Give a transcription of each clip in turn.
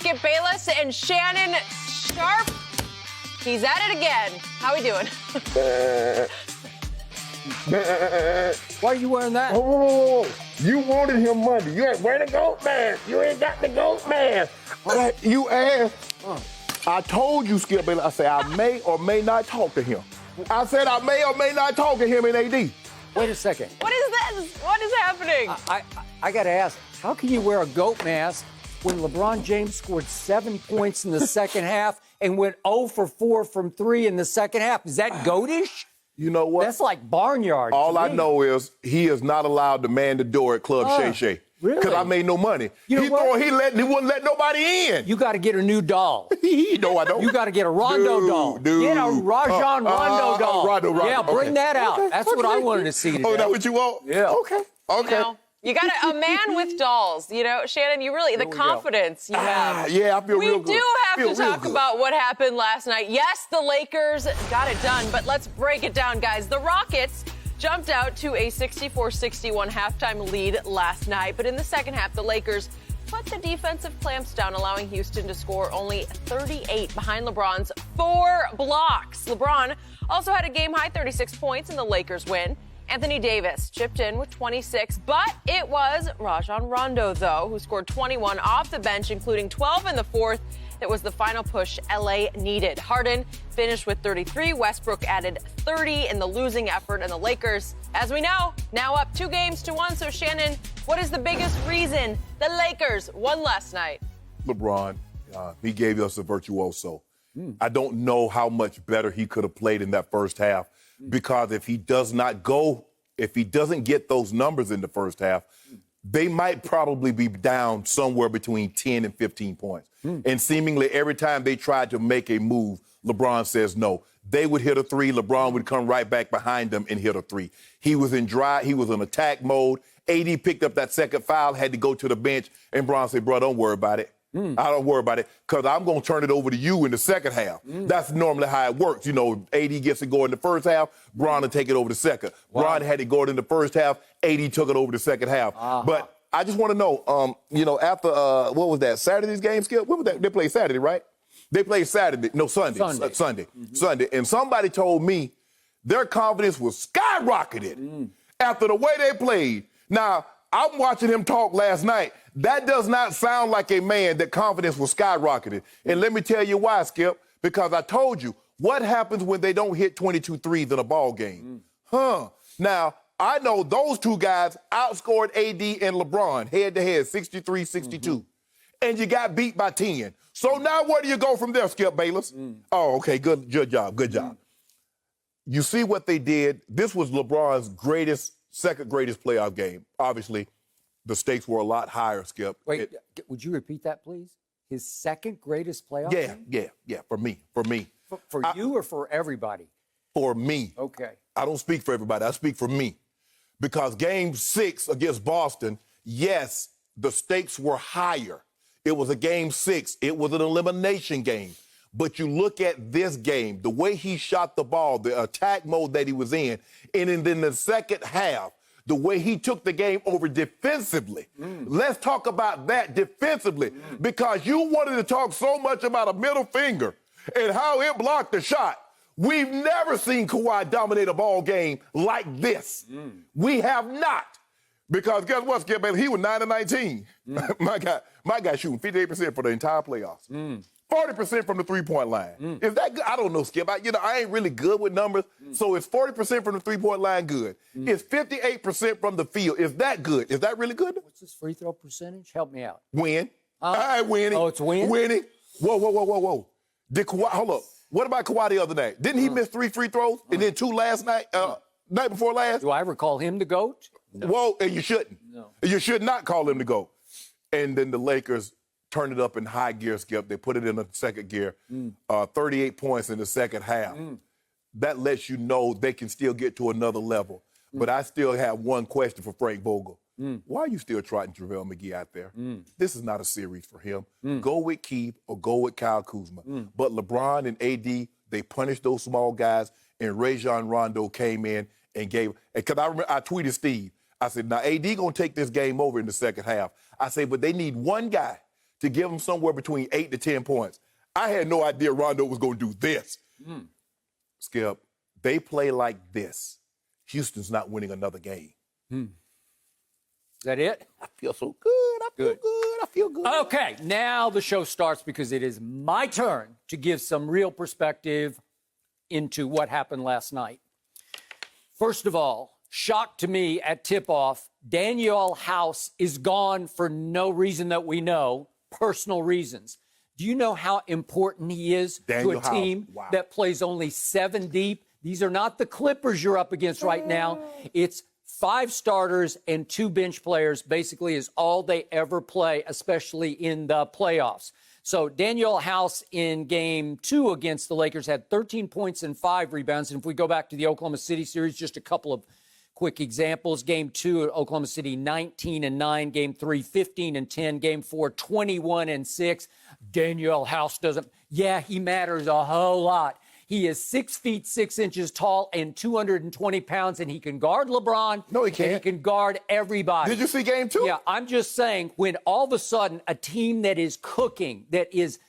Skip Bayless and Shannon Sharpe. He's at it again. How we doing? Why are you wearing that? Oh, you wanted him Monday. You ain't wear the goat mask. You ain't got the goat mask. You asked. I told you, Skip Bayless. I said I may or may not talk to him. I said I may or may not talk to him in AD. Wait a second. What is this? What is happening? I got to ask, how can you wear a goat mask when LeBron James scored 7 points in the second half and went 0 for 4 from 3 in the second half? Is that goatish? You know what? That's like barnyard. All I know is he is not allowed to man the door at Club Shay Shay. Really? Because I made no money. You know He wouldn't let nobody in. You got to get a new doll. No, I don't. You got to get a Rondo doll. Get a Rajon Rondo doll. Rondo. Yeah, bring that out. Okay. That's what I wanted to see today. Oh, that what you want? Yeah. Okay. You got a man with dolls. You know, Shannon, you really, the confidence you have. Yeah, I feel real good. We do have to talk about what happened last night. Yes, the Lakers got it done, but let's break it down, guys. The Rockets jumped out to a 64-61 halftime lead last night, but in the second half, the Lakers put the defensive clamps down, allowing Houston to score only 38 behind LeBron's 4 blocks. LeBron also had a game-high 36 points in the Lakers win. Anthony Davis chipped in with 26, but it was Rajon Rondo, though, who scored 21 off the bench, including 12 in the fourth. That was the final push LA needed. Harden finished with 33. Westbrook added 30 in the losing effort, and the Lakers, as we know, now up 2-1. So, Shannon, what is the biggest reason the Lakers won last night? LeBron, he gave us a virtuoso. I don't know how much better he could have played in that first half, because if he doesn't get those numbers in the first half, they might probably be down somewhere between 10 and 15 points. And seemingly every time they tried to make a move, LeBron says no. They would hit a three, LeBron would come right back behind them and hit a three. He was in attack mode. AD picked up that second foul, had to go to the bench, and LeBron said, bro, don't worry about it. I don't worry about it, because I'm going to turn it over to you in the second half. That's normally how it works. You know, AD gets to go in the first half, Bron will take it over the second. Bron had to go in the first half, AD took it over the second half. But I just want to know, after, what was that, Saturday's game, Skip? What was that? They played Saturday, right? They played Saturday. No, Sunday. Sunday. And somebody told me their confidence was skyrocketed after the way they played. Now, I'm watching him talk last night. That does not sound like a man that confidence was skyrocketed. And let me tell you why, Skip, because I told you, what happens when they don't hit 22 threes in a ball game? Now, I know those two guys outscored AD and LeBron head-to-head, 63-62. And you got beat by 10. So now where do you go from there, Skip Bayless? Oh, okay, good job. You see what they did? This was LeBron's second greatest playoff game. Obviously, the stakes were a lot higher, Skip. Wait, would you repeat that, please? His second greatest playoff game? Yeah, for me. For you or for everybody? For me. Okay. I don't speak for everybody. I speak for me. Because game 6 against Boston, yes, the stakes were higher. It was a game 6. It was an elimination game. But you look at this game, the way he shot the ball, the attack mode that he was in, and then the second half, the way he took the game over defensively. Let's talk about that defensively, because you wanted to talk so much about a middle finger and how it blocked the shot. We've never seen Kawhi dominate a ball game like this. We have not. Because guess what, Skip Bayless? He was 9-19. My guy shooting 58% for the entire playoffs. 40% from the three-point line. Is that good? I don't know, Skip. I ain't really good with numbers. So is 40% from the three-point line good? Is 58% from the field? Is that good? Is that really good? What's his free throw percentage? Help me out. Win. Winning. Oh, it's win? Winning. Whoa. Did Kawhi, hold up. What about Kawhi the other night? Didn't he miss 3 free throws and then 2 last night? Night before last? Do I recall him the GOAT? No. Whoa, and you shouldn't. No. You should not call him the GOAT. And then the Lakers turned it up in high gear, Skip. They put it in the second gear. 38 points in the second half. That lets you know they can still get to another level. But I still have one question for Frank Vogel. Why are you still trotting JaVale McGee out there? This is not a series for him. Go with Keith or go with Kyle Kuzma. But LeBron and AD, they punished those small guys, and Rajon Rondo came in and gave. Because I remember I tweeted Steve. I said, now AD going to take this game over in the second half. I said, but they need one guy to give them somewhere between 8 to 10 points. I had no idea Rondo was going to do this. Skip, they play like this. Houston's not winning another game. Is that it? I feel so good. I feel good. Okay, now the show starts because it is my turn to give some real perspective into what happened last night. First of all, shock to me at tip-off, Daniel House is gone for no reason that we know, personal reasons. Do you know how important he is to a team that plays only 7 deep? These are not the Clippers you're up against right now. It's 5 starters and 2 bench players basically is all they ever play, especially in the playoffs. So Daniel House in Game 2 against the Lakers had 13 points and 5 rebounds. And if we go back to the Oklahoma City series, just a couple of quick examples. Game 2 at Oklahoma City, 19 and 9. Game 3, 15 and 10. Game 4, 21 and 6. Daniel House doesn't. Yeah, he matters a whole lot. He is 6 feet 6 inches tall and 220 pounds, and he can guard LeBron. No, he can't. And he can guard everybody. Did you see Game 2? Yeah, I'm just saying, when all of a sudden a team that is cooking, that is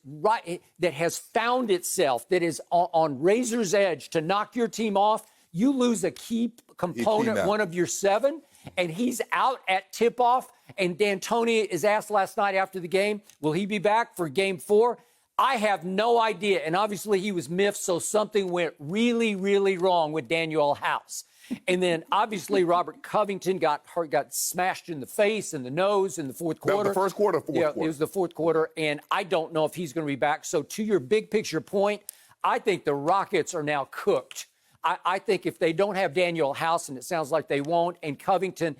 right, that has found itself, that is on razor's edge to knock your team off, you lose a key component, one of your 7, and he's out at tip-off. And D'Antoni is asked last night after the game, will he be back for Game 4? I have no idea. And obviously he was miffed, so something went really, really wrong with Daniel House. And then obviously Robert Covington got hurt, got smashed in the face and the nose in the fourth quarter. That was the first quarter or fourth quarter? Yeah, it was the fourth quarter. And I don't know if he's going to be back. So to your big picture point, I think the Rockets are now cooked. I think if they don't have Daniel House, and it sounds like they won't, and Covington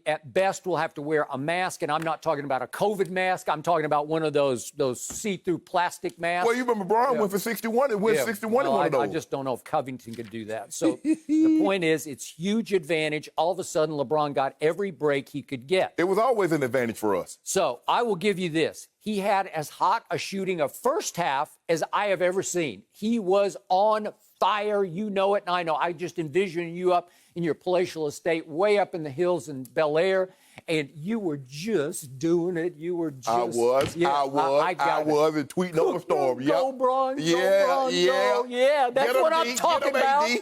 at best will have to wear a mask, and I'm not talking about a COVID mask. I'm talking about one of those see-through plastic masks. Well, you remember Brown went for 61. It went 61 in one of those. I just don't know if Covington could do that. So the point is, it's huge advantage. All of a sudden, LeBron got every break he could get. It was always an advantage for us. So I will give you this. He had as hot a shooting of first half as I have ever seen. He was on fire. You know it, and I know. I just envision you up in your palatial estate way up in the hills in Bel Air, and you were just doing it. You were just... I was, and tweeting over storm. Go, Bron, yeah, go, Bron, yeah. go. Yeah, that's what I'm talking about. AD.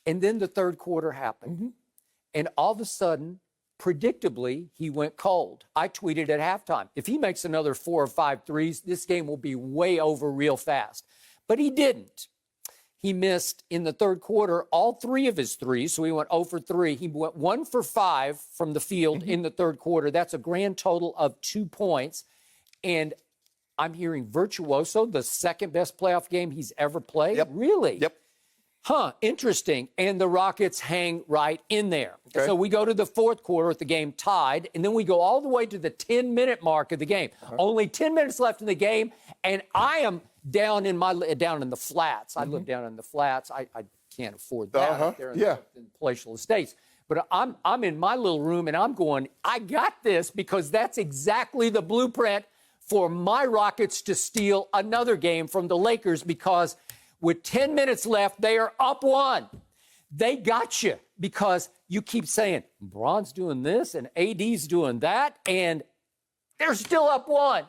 And then the third quarter happened, and all of a sudden, predictably, he went cold. I tweeted at halftime, if he makes another 4 or 5 threes, this game will be way over real fast. But he didn't. He missed in the third quarter all 3 of his threes, so he went 0 for 3. He went 1 for 5 from the field in the third quarter. That's a grand total of 2 points. And I'm hearing virtuoso, the second best playoff game he's ever played. Yep. Really? Yep. Huh, interesting. And the Rockets hang right in there. Okay. So we go to the fourth quarter with the game tied, and then we go all the way to the 10-minute mark of the game. Only 10 minutes left in the game, and I am down in the flats. I live down in the flats. I can't afford that up there in the palatial estates. But I'm in my little room, and I'm going, I got this, because that's exactly the blueprint for my Rockets to steal another game from the Lakers, because with 10 minutes left, they are up 1. They got you, because you keep saying, Bron's doing this and AD's doing that, and they're still up 1.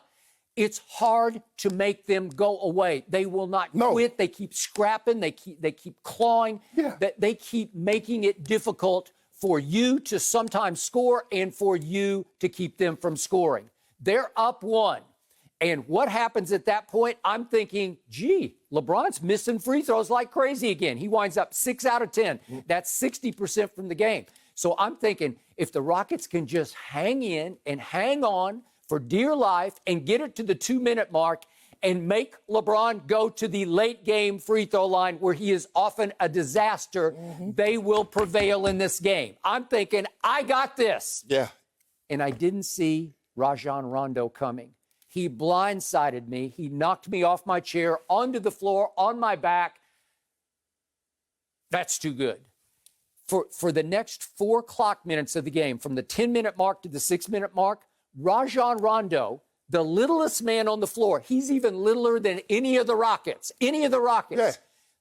It's hard to make them go away. They will not quit. They keep scrapping. They keep clawing. Yeah. They keep making it difficult for you to sometimes score and for you to keep them from scoring. They're up 1. And what happens at that point? I'm thinking, gee, LeBron's missing free throws like crazy again. He winds up 6 out of 10. That's 60% from the game. So I'm thinking, if the Rockets can just hang in and hang on for dear life and get it to the 2-minute mark and make LeBron go to the late game free throw line where he is often a disaster, they will prevail in this game. I'm thinking, I got this. Yeah. And I didn't see Rajon Rondo coming. He blindsided me. He knocked me off my chair, onto the floor, on my back. That's too good. For the next 4 clock minutes of the game, from the 10-minute mark to the 6-minute mark, Rajon Rondo, the littlest man on the floor, he's even littler than any of the Rockets. Yeah.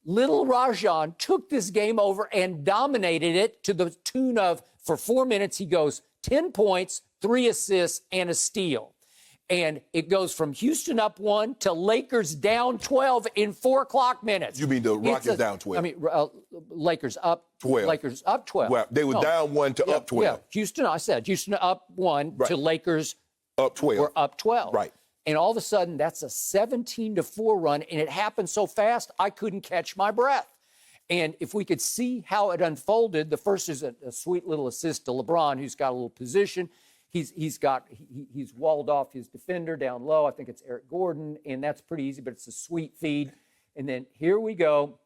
Little Rajon took this game over and dominated it to the tune of, for 4 minutes, he goes 10 points, 3 assists, and a steal. And it goes from Houston up 1 to Lakers down 12 in 4 o'clock minutes. You mean the Rockets down 12? I mean, Lakers up 12. Lakers up 12. Well, they were down 1 to up 12. Yeah, Houston up 1 to Lakers up 12. Were up 12. Right. And all of a sudden, that's a 17-4 run, and it happened so fast, I couldn't catch my breath. And if we could see how it unfolded, the first is a sweet little assist to LeBron, who's got a little position. He's walled off his defender down low. I think it's Eric Gordon, and that's pretty easy, but it's a sweet feed. And then here we go.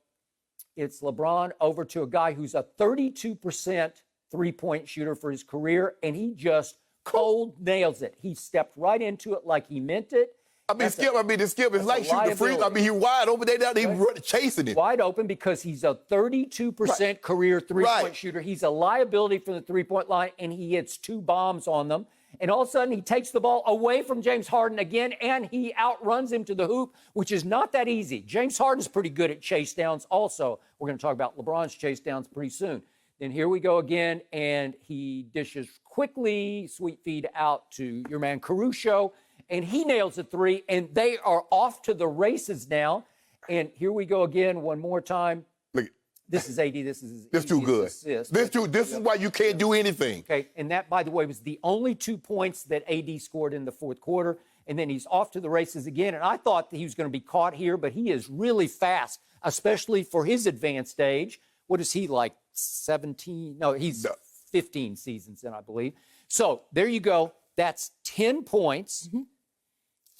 It's LeBron over to a guy who's a 32% three-point shooter for his career, and he just cold nails it. He stepped right into it like he meant it. The skip is like shooting the free. I mean, he's wide open. He's chasing it. Wide open because he's a 32% career three-point shooter. He's a liability from the three-point line, and he hits 2 bombs on them. And all of a sudden, he takes the ball away from James Harden again, and he outruns him to the hoop, which is not that easy. James Harden's pretty good at chase downs also. We're going to talk about LeBron's chase downs pretty soon. Then here we go again, and he dishes quickly, sweet feed out to your man Caruso, and he nails a 3, and they are off to the races now. And here we go again one more time. Look, this is AD. This is this too good. Assist. This is why you can't do anything. Okay, and that, by the way, was the only 2 points that AD scored in the fourth quarter. And then he's off to the races again. And I thought that he was going to be caught here, but he is really fast, especially for his advanced age. What is he, like 17? No, he's 15 seasons in, I believe. So there you go. That's 10 points.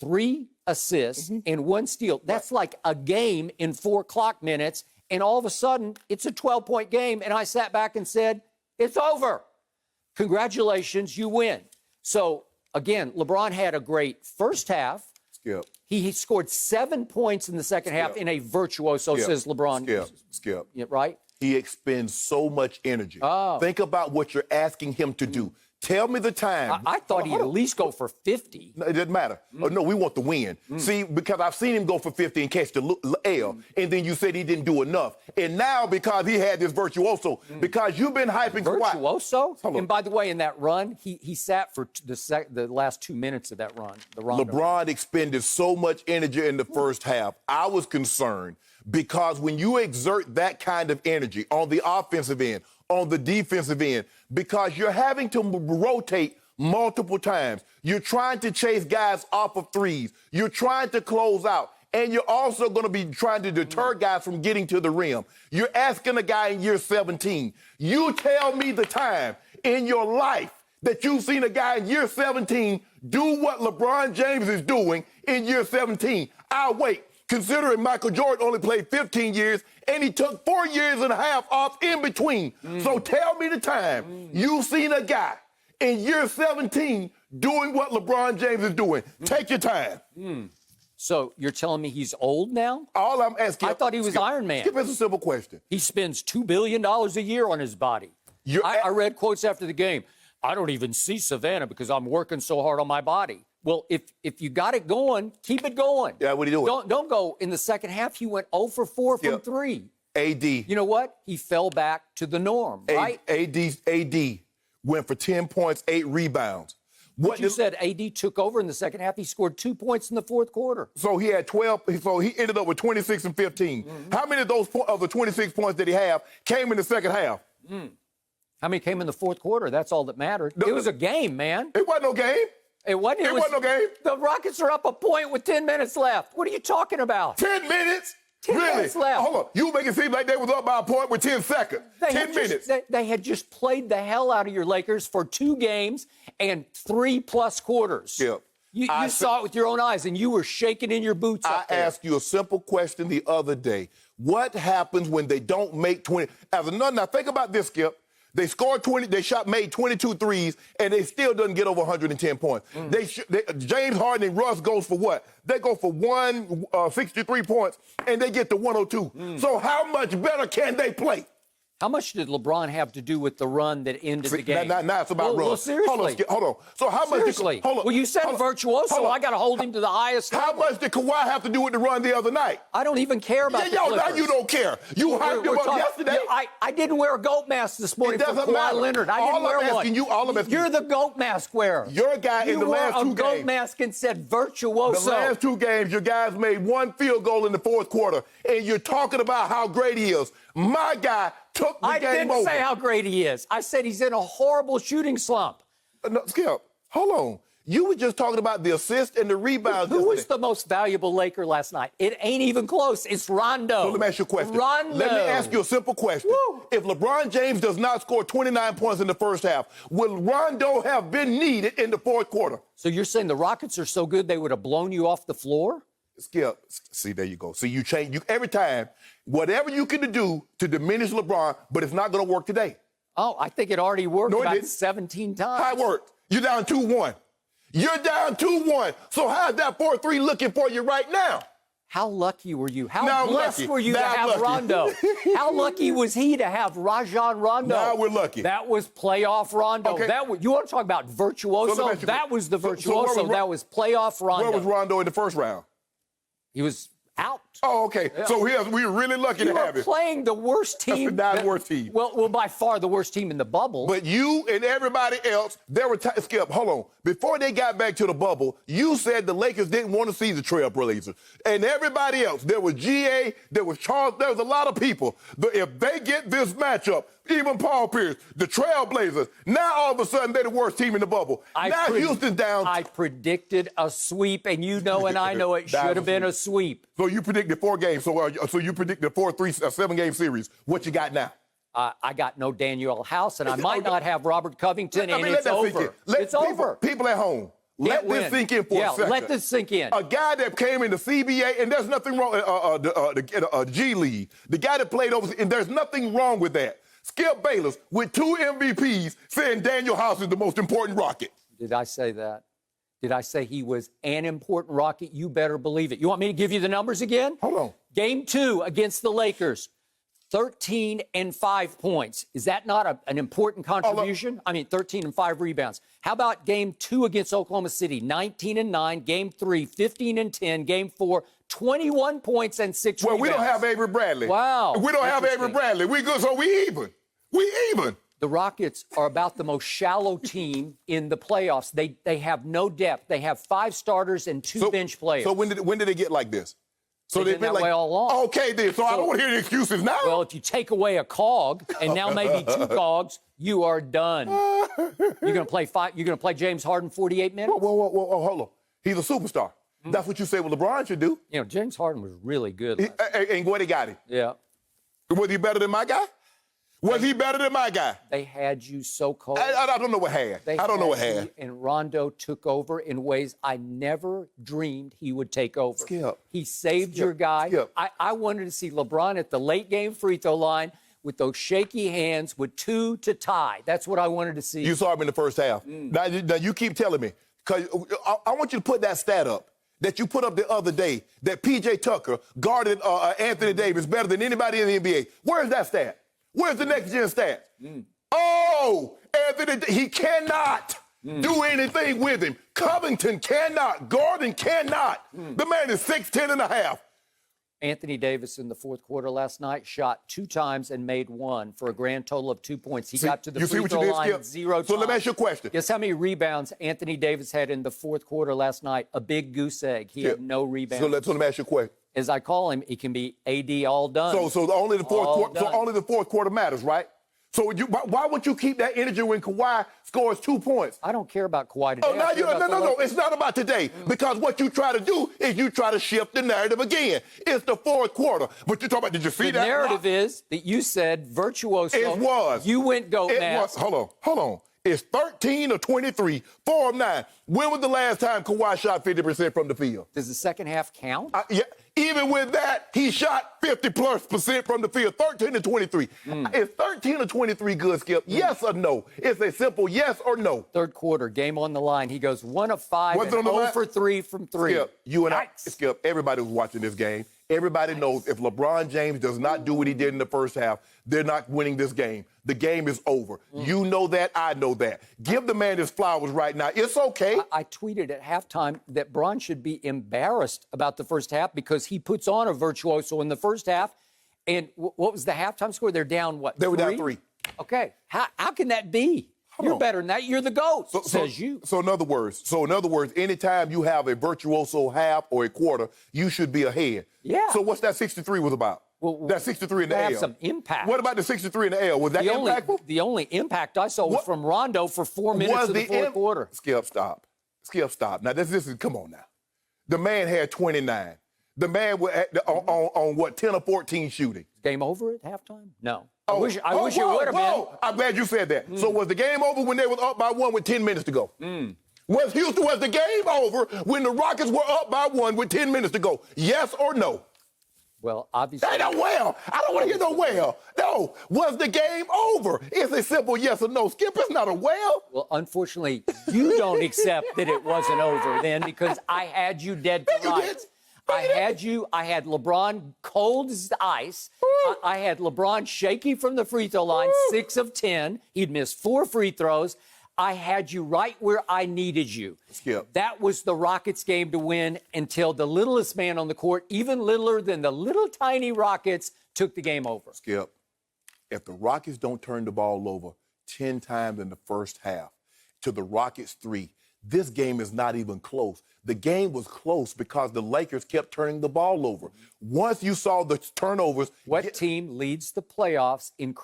3 assists, and 1 steal. That's like a game in 4 clock minutes, and all of a sudden, it's a 12-point game, and I sat back and said, it's over. Congratulations, you win. So, again, LeBron had a great first half. Skip. He scored 7 points in the second half in a virtuoso, says LeBron. Skip. Yeah, right? He expends so much energy. Think about what you're asking him to do. Tell me the time. I thought he'd at least go for 50. No, it doesn't matter. Oh, no, we want the win. See, because I've seen him go for 50 and catch the L, and then you said he didn't do enough. And now because he had this virtuoso, because you've been hyping for what? Virtuoso? And by the way, in that run, he sat for the last 2 minutes of that run. The Rondo LeBron expended so much energy in the first half. I was concerned because when you exert that kind of energy on the offensive end, on the defensive end, because you're having to rotate multiple times. You're trying to chase guys off of threes. You're trying to close out. And you're also going to be trying to deter guys from getting to the rim. You're asking a guy in year 17, you tell me the time in your life that you've seen a guy in year 17 do what LeBron James is doing in year 17. I'll wait. Considering Michael Jordan only played 15 years, and he took 4 years and a half off in between. So tell me the time you've seen a guy in year 17 doing what LeBron James is doing. Take your time. So you're telling me he's old now? All I'm asking... I thought he was Iron Man. Skip, it's a simple question. He spends $2 billion a year on his body. I read quotes after the game. I don't even see Savannah because I'm working so hard on my body. Well, if you got it going, keep it going. Yeah, what are you doing? Don't go. In the second half, he went 0 for 4 from 3. AD. You know what? He fell back to the norm, right? AD went for 10 points, 8 rebounds. What you said, AD took over in the second half. He scored 2 points in the fourth quarter. So he had 12. So he ended up with 26 and 15. How many of those of the 26 points that he have came in the second half? How many came in the fourth quarter? That's all that mattered. It was a game, man. It wasn't no game. It wasn't no game. The Rockets are up a point with 10 minutes left. What are you talking about? 10 minutes? 10 minutes left. Hold on. You make it seem like they was up by a point with 10 seconds. 10 minutes. They had just played the hell out of your Lakers for 2 games and 3+ quarters. Yeah. You saw it with your own eyes, and you were shaking in your boots up there. I asked you a simple question the other day. What happens when they don't make 20? Now, think about this, Skip. They scored 20. Made 22 threes, and they still doesn't get over 110 points. James Harden and Russ goes for what? They go for 163 points, and they get to 102. So how much better can they play? How much did LeBron have to do with the run that ended the game? Now it's about run. Well, seriously. Hold on. So how Seriously. much? Hold on. Well, you said virtuoso. I got to hold him to the highest How level. much did Kawhi have to do with the run the other night? I don't even care about the Now Clippers. you don't care. You hyped him up yesterday. I didn't wear a goat mask this morning for doesn't Kawhi matter. Leonard. I didn't wear one. You're the goat mask wearer. Your guy in the last 2 games. You wore a goat mask and said virtuoso. The last 2 games, your guys made 1 field goal in the fourth quarter, and you're talking about how great he is. My guy took the game over. I didn't say how great he is. I said he's in a horrible shooting slump. No, Skip, hold on. You were just talking about the assist and the rebounds. Who was the most valuable Laker last night? It ain't even close. It's Rondo. So let me ask you a question. Rondo. Let me ask you a simple question. Woo. If LeBron James does not score 29 points in the first half, will Rondo have been needed in the fourth quarter? So you're saying the Rockets are so good they would have blown you off the floor? Skip, see, there you go. See, you change every time, whatever you can do to diminish LeBron, but it's not going to work today. Oh, I think it already worked No, it about didn't. 17 times. How it worked? You're down 2-1. You're down 2-1. So how's that 4-3 looking for you right now? How lucky were you? How Now blessed lucky. were you to Now have lucky. Rondo? How lucky was he to have Rajon Rondo? Now we're lucky. That was playoff Rondo. Okay. You want to talk about virtuoso? So let me ask you- That was the so virtuoso. That was playoff Rondo. Where was Rondo in the first round? He was out. Oh, okay. Yeah. So we were really lucky to have You it. were playing the worst team. Not the worst team. Well, by far the worst team in the bubble. But you and everybody else, there were Skip, hold on. Before they got back to the bubble, you said the Lakers didn't want to see the Trailblazers. And everybody else, there was GA, there was Charles, there was a lot of people. But if they get this matchup, even Paul Pierce, the Trailblazers, now all of a sudden they're the worst team in the bubble. Houston's down. I predicted a sweep, and you know and I know it should have been a sweep. So you predicted 4 games. So you predicted a 7-game series. What you got now? I got no Daniel House, and I might not have Robert Covington, and it's over. It's over. People at home, let this sink in for a second. Let this sink in. A guy that came in the CBA, and there's nothing wrong, the G League, the guy that played overseas, and there's nothing wrong with that. Skip Bayless with 2 MVPs saying Daniel House is the most important Rocket. Did I say that? Did I say he was an important Rocket? You better believe it. You want me to give you the numbers again? Hold on. Game 2 against the Lakers. 13 and 5 points. Is that not an important contribution? 13 and 5 rebounds. How about game 2 against Oklahoma City? 19 and 9. Game 3, 15 and 10. Game 4, 21 points and 6 rebounds. Well, we don't have Avery Bradley. Wow. We don't have Avery Bradley. We good, so we even. We even. The Rockets are about the most shallow team in the playoffs. They have no depth. They have 5 starters and 2 bench players. So when did it get like this? So they've been that way all along. Okay, then. So I don't want to hear the excuses now. Well, if you take away a cog and now maybe 2 cogs, you are done. You're going to play You're going to play James Harden 48 minutes. Whoa, hold on. He's a superstar. That's what you say what LeBron should do. You know, James Harden was really good. And what he got him. Yeah. Was he better than my guy? Was he better than my guy? They had you so cold. I don't know what had. I don't know what had. And Rondo took over in ways I never dreamed he would take over. Skip. He saved your guy. Skip. I wanted to see LeBron at the late game free throw line with those shaky hands with 2 to tie. That's what I wanted to see. You saw him in the first half. Now you keep telling me, because I want you to put that stat up that you put up the other day, that P.J. Tucker guarded Anthony Davis better than anybody in the NBA. Where's that stat? Where's the next-gen stat? Oh, Anthony, he cannot do anything with him. Covington cannot. Gordon cannot. The man is 6'10 and a half. Anthony Davis in the fourth quarter last night shot 2 times and made 1 for a grand total of 2 points. He got to the free throw line 0 times. So let me ask you a question. Guess how many rebounds Anthony Davis had in the fourth quarter last night? A big goose egg. He had no rebounds. So let me ask you a question. As I call him, he can be AD all done. So only the fourth quarter matters, right? So why would you keep that energy when Kawhi scores 2 points? I don't care about Kawhi today. Oh, no. It's not about today. Because what you try to do is you try to shift the narrative again. It's the fourth quarter. But you're talking about, did you see that? The narrative is that you said virtuoso. It was. You went goat mask. Hold on. It's 13 or 23, 4 of 9. When was the last time Kawhi shot 50% from the field? Does the second half count? Even with that, he shot 50+% from the field, 13 to 23. Is 13 to 23 good, Skip? Yes or no? It's a simple yes or no. Third quarter, game on the line. He goes 1 of 5 What's and on the 0 line? for 3 from 3. Skip, you and Yikes. Skip, everybody was watching this game. Everybody knows if LeBron James does not do what he did in the first half, they're not winning this game. The game is over. You know that. I know that. Give the man his flowers right now. It's okay. I tweeted at halftime that Bron should be embarrassed about the first half because he puts on a virtuoso in the first half. And what was the halftime score? They're down what? They were 3? down 3. Okay. How can that be? You're better than that. You're the GOAT, says you. So in other words, anytime you have a virtuoso half or a quarter, you should be ahead. Yeah. So what's that 63 was about? Well, that 63 in the have L. some impact. What about the 63 in the L? Was that impactful? The only impact I saw was from Rondo for 4 minutes of the fourth quarter. Skip, stop. Skip, stop. Now, this is, come on now. The man had 29. The man was on what, 10 or 14 shooting. Game over at halftime? No. I wish it would have been. I'm glad you said that. So was the game over when they was up by 1 with 10 minutes to go? Was the game over when the Rockets were up by 1 with 10 minutes to go? Yes or no? Well, obviously. Hey, no, well. I don't want to hear no well. No. Was the game over? It's a simple yes or no. Skip, it's not a well. Well, unfortunately, you don't accept that it wasn't over then because I had you dead to rights. I had LeBron cold as ice. I had LeBron shaky from the free throw line, 6 of 10. He'd missed 4 free throws. I had you right where I needed you. Skip. That was the Rockets game to win until the littlest man on the court, even littler than the little tiny Rockets, took the game over. Skip, if the Rockets don't turn the ball over 10 times in the first half to the Rockets 3, this game is not even close. The game was close because the Lakers kept turning the ball over. Once you saw the turnovers... What team leads the playoffs in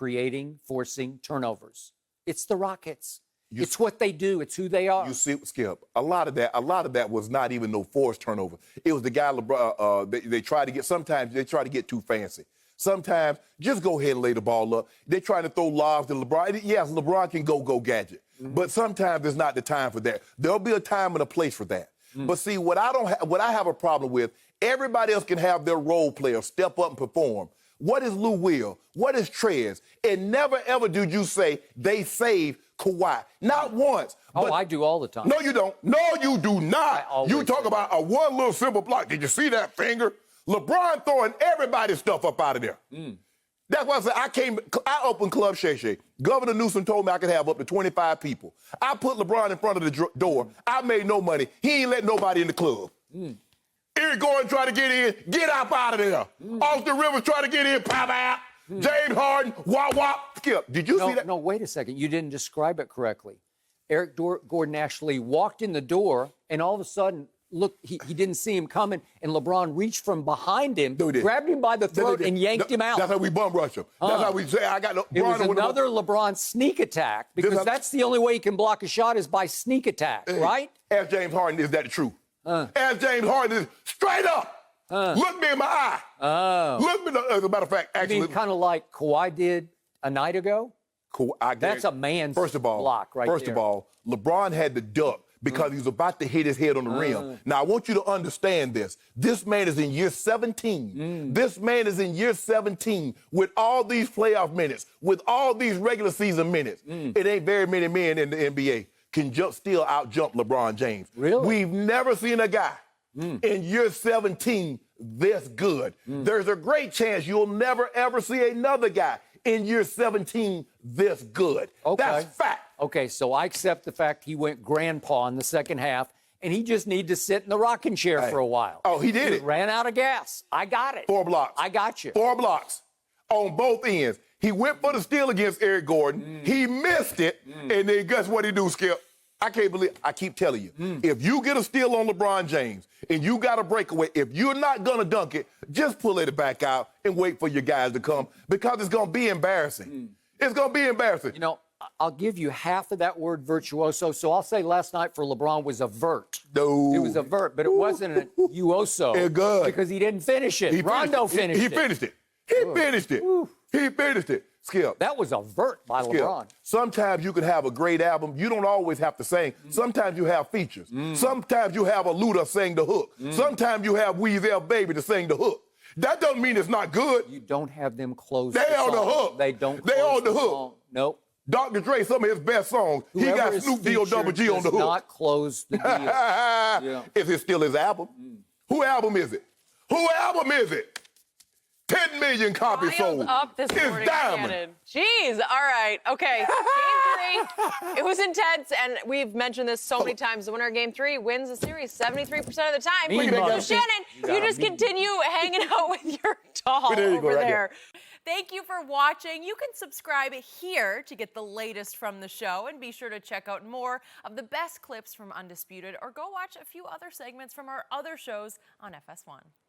forcing turnovers? It's the Rockets. It's what they do. It's who they are. You see, Skip, a lot of that was not even no forced turnover. It was the guy LeBron. They try to get. Sometimes they try to get too fancy. Sometimes just go ahead and lay the ball up. They're trying to throw lobs to LeBron. Yes, LeBron can go gadget, but sometimes it's not the time for that. There'll be a time and a place for that. But see, what I have a problem with, everybody else can have their role players step up and perform. What is Lou Will? What is Trez? And never, ever did you say they saved Kawhi. Not once. Oh, I do all the time. No, you don't. No, you do not. You talk do. about a one little simple block. Did you see that finger? LeBron throwing everybody's stuff up out of there. That's why I said I opened Club Shay Shay. Governor Newsom told me I could have up to 25 people. I put LeBron in front of the door. I made no money. He ain't let nobody in the club. Eric Gordon try to get in, get up out of there. Austin Rivers try to get in, pop out. James Harden, wop wop. Skip, did you see that? No, wait a second. You didn't describe it correctly. Eric Gordon actually walked in the door, and all of a sudden, look, he didn't see him coming, and LeBron reached from behind him, grabbed him by the throat, and yanked him out. That's how we bum rush him. That's how we say, I got LeBron. It was another LeBron sneak attack, because that's the only way you can block a shot is by sneak attack, right? Ask James Harden, is that the truth? Ask James Harden, straight up. Look me in my eye. Look me, as a matter of fact, actually. I mean, kind of like Kawhi did a night ago? That's a man's block right there. First of all, LeBron had to duck because he was about to hit his head on the rim. Now, I want you to understand this. This man is in year 17. This man is in year 17 with all these playoff minutes, with all these regular season minutes. It ain't very many men in the NBA can still out-jump LeBron James. Really? We've never seen a guy in year 17 this good. There's a great chance you'll never, ever see another guy in year 17 this good. Okay. That's fact. Okay, so I accept the fact he went grandpa in the second half, and he just needed to sit in the rocking chair for a while. Oh, he did it. Ran out of gas. I got it. 4 blocks. I got you. 4 blocks on both ends. He went for the steal against Eric Gordon. He missed it, and then guess what he do, Skip? I can't believe, I keep telling you, if you get a steal on LeBron James and you got a breakaway, if you're not going to dunk it, just pull it back out and wait for your guys to come because it's going to be embarrassing. It's going to be embarrassing. You know, I'll give you half of that word virtuoso, so I'll say last night for LeBron was a vert. No. It was a vert, but it wasn't a uoso. It's good. Because he didn't finish it. Rondo finished it. He finished it. He finished it. He finished it. Skip. That was a vert by Skip. LeBron. Sometimes you can have a great album. You don't always have to sing. Sometimes you have features. Sometimes you have a Luda sing the hook. Sometimes you have Weezy Baby to sing the hook. That doesn't mean it's not good. You don't have them close They the on the song. hook. They don't They close on the hook. song. Nope. Dr. Dre, some of his best songs, he got Snoop D-O-double G on the hook. Not close the deal. Yeah. Is it still his album? Who album is it? Who album is it? 10 million copies sold. Up this It's morning, Diamond. Shannon. Jeez. All right. Okay. Game 3. It was intense, and we've mentioned this so many times. The winner of Game 3 wins the series 73% of the time. Mean So, mugger. Shannon, you just continue hanging out with your doll There you go, over right there. Thank you for watching. You can subscribe here to get the latest from the show, and be sure to check out more of the best clips from Undisputed, or go watch a few other segments from our other shows on FS1.